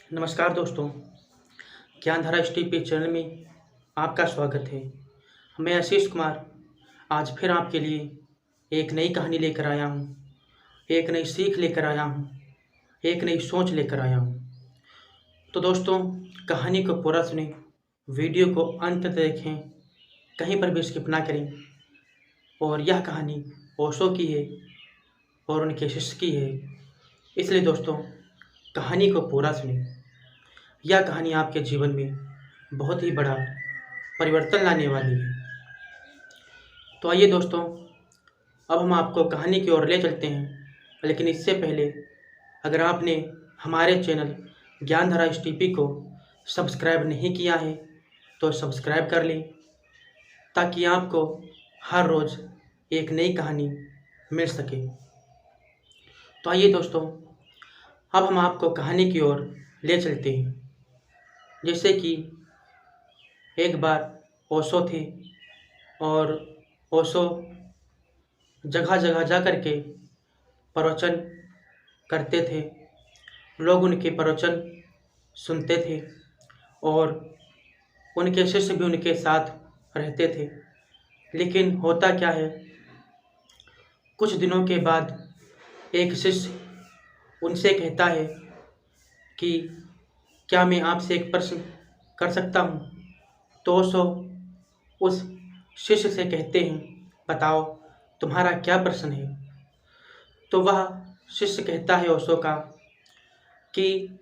नमस्कार दोस्तों, Gyandhara STP channel में आपका स्वागत है। मैं आशीष कुमार आज फिर आपके लिए एक नई कहानी लेकर आया हूँ, एक नई सीख लेकर आया हूँ, एक नई सोच लेकर आया हूँ। तो दोस्तों, कहानी को पूरा सुनें, वीडियो को अंत तक देखें, कहीं पर भी स्किप ना करें। और यह कहानी ओशो की है और उनके शिष्य की है, इसलिए दोस्तों कहानी को पूरा सुनें। यह कहानी आपके जीवन में बहुत ही बड़ा परिवर्तन लाने वाली है। तो आइए दोस्तों, अब हम आपको कहानी की ओर ले चलते हैं, लेकिन इससे पहले अगर आपने हमारे चैनल ज्ञानधारा एसटीपी को सब्सक्राइब नहीं किया है तो सब्सक्राइब कर लें, ताकि आपको हर रोज़ एक नई कहानी मिल सके। तो आइए दोस्तों, अब हम आपको कहानी की ओर ले चलते हैं। जैसे कि एक बार ओशो थे और ओशो जगह जगह जा कर के प्रवचन करते थे। लोग उनके प्रवचन सुनते थे और उनके शिष्य भी उनके साथ रहते थे। लेकिन होता क्या है, कुछ दिनों के बाद एक शिष्य उनसे कहता है कि क्या मैं आपसे एक प्रश्न कर सकता हूँ? तो ओशो उस शिष्य से कहते हैं, बताओ तुम्हारा क्या प्रश्न है? तो वह शिष्य कहता है ओशो का कि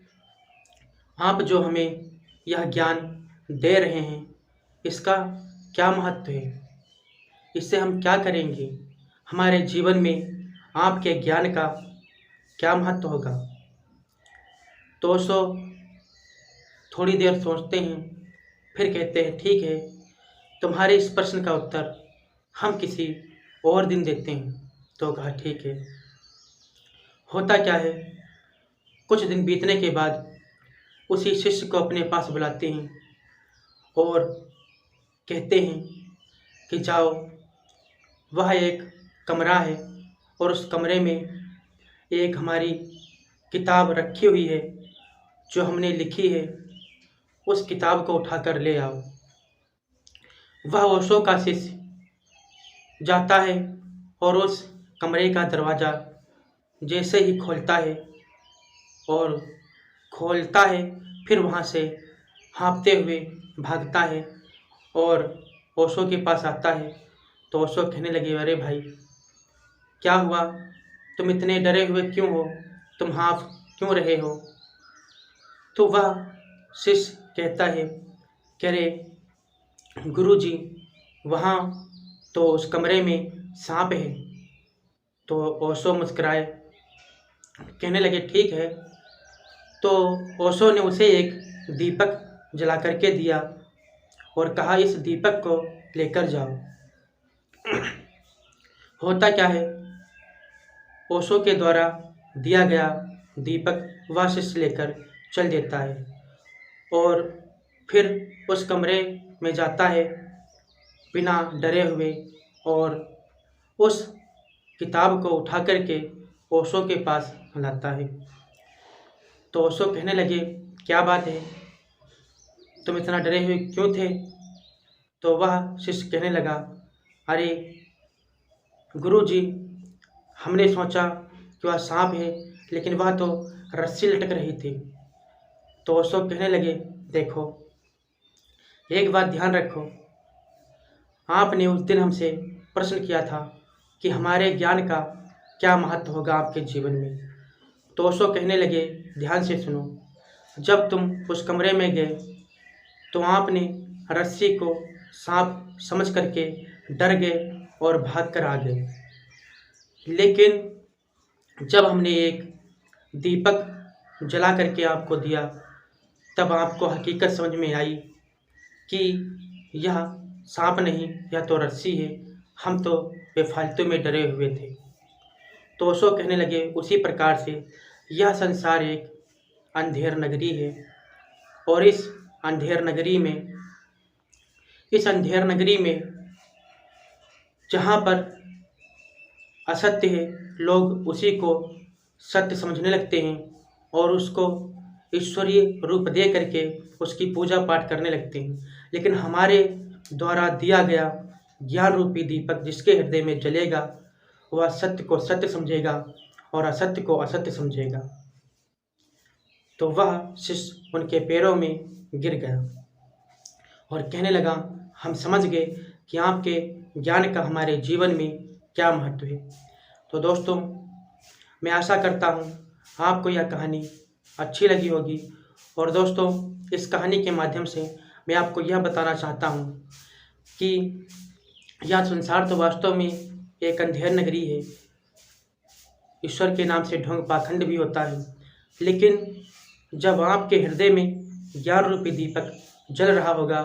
आप जो हमें यह ज्ञान दे रहे हैं, इसका क्या महत्व है? इससे हम क्या करेंगे? हमारे जीवन में आपके ज्ञान का क्या महत्व होगा? तो ओशो थोड़ी देर सोचते हैं, फिर कहते हैं, ठीक है, तुम्हारे इस प्रश्न का उत्तर हम किसी और दिन देते हैं। तो कहा, ठीक है। होता क्या है, कुछ दिन बीतने के बाद उसी शिष्य को अपने पास बुलाते हैं और कहते हैं कि जाओ, वह एक कमरा है और उस कमरे में एक हमारी किताब रखी हुई है जो हमने लिखी है, उस किताब को उठाकर ले आओ। वह ओशो का शिष्य जाता है और उस कमरे का दरवाज़ा जैसे ही खोलता है फिर वहाँ से हाँफते हुए भागता है और ओशो के पास आता है। तो ओशो कहने लगे, अरे भाई, क्या हुआ? तुम इतने डरे हुए क्यों हो? तुम हाँफ क्यों रहे हो? तो वह शिष्य कहता है कि अरे गुरुजी, वहाँ तो उस कमरे में सांप है। तो ओशो मुस्कुराए, कहने लगे, ठीक है। तो ओशो ने उसे एक दीपक जला करके दिया और कहा, इस दीपक को लेकर जाओ। होता क्या है, ओशो के द्वारा दिया गया दीपक वह शिष्य लेकर चल देता है और फिर उस कमरे में जाता है बिना डरे हुए और उस किताब को उठा करके ओशो के पास लाता है। तो ओशो कहने लगे, क्या बात है, तुम इतना डरे हुए क्यों थे? तो वह शिष्य कहने लगा, अरे गुरुजी, हमने सोचा कि वह सांप है, लेकिन वह तो रस्सी लटक रही थी। तो ओशो कहने लगे, देखो, एक बात ध्यान रखो, आपने उस दिन हमसे प्रश्न किया था कि हमारे ज्ञान का क्या महत्व होगा आपके जीवन में। तो ओशो कहने लगे, ध्यान से सुनो, जब तुम उस कमरे में गए तो आपने रस्सी को सांप समझ करके डर गए और भाग कर आ गए। लेकिन जब हमने एक दीपक जला करके आपको दिया, तब आपको हकीकत समझ में आई कि यह सांप नहीं, यह तो रस्सी है, हम तो बेफालतू में डरे हुए थे। तो ओशो कहने लगे, उसी प्रकार से यह संसार एक अंधेर नगरी है और इस अंधेर नगरी में जहाँ पर असत्य है, लोग उसी को सत्य समझने लगते हैं और उसको ईश्वरीय रूप दे करके उसकी पूजा पाठ करने लगते हैं। लेकिन हमारे द्वारा दिया गया ज्ञान रूपी दीपक जिसके हृदय में जलेगा वह सत्य को सत्य समझेगा और असत्य को असत्य समझेगा। तो वह शिष्य उनके पैरों में गिर गया और कहने लगा, हम समझ गए कि आपके ज्ञान का हमारे जीवन में क्या महत्व है। तो दोस्तों, मैं आशा करता हूँ आपको यह कहानी अच्छी लगी होगी। और दोस्तों, इस कहानी के माध्यम से मैं आपको यह बताना चाहता हूँ कि यह संसार तो वास्तव में एक अंधेर नगरी है। ईश्वर के नाम से ढोंग पाखंड भी होता है, लेकिन जब आपके हृदय में ज्ञान रूपी दीपक जल रहा होगा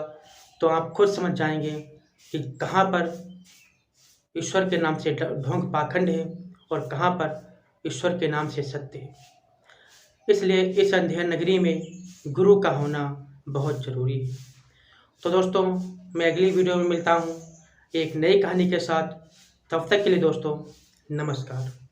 तो आप खुद समझ जाएंगे कि कहाँ पर ईश्वर के नाम से ढोंग पाखंड है और कहाँ पर ईश्वर के नाम से सत्य है। इसलिए इस अंधेर नगरी में गुरु का होना बहुत ज़रूरी है। तो दोस्तों, मैं अगली वीडियो में मिलता हूँ एक नई कहानी के साथ। तब तक के लिए दोस्तों, नमस्कार।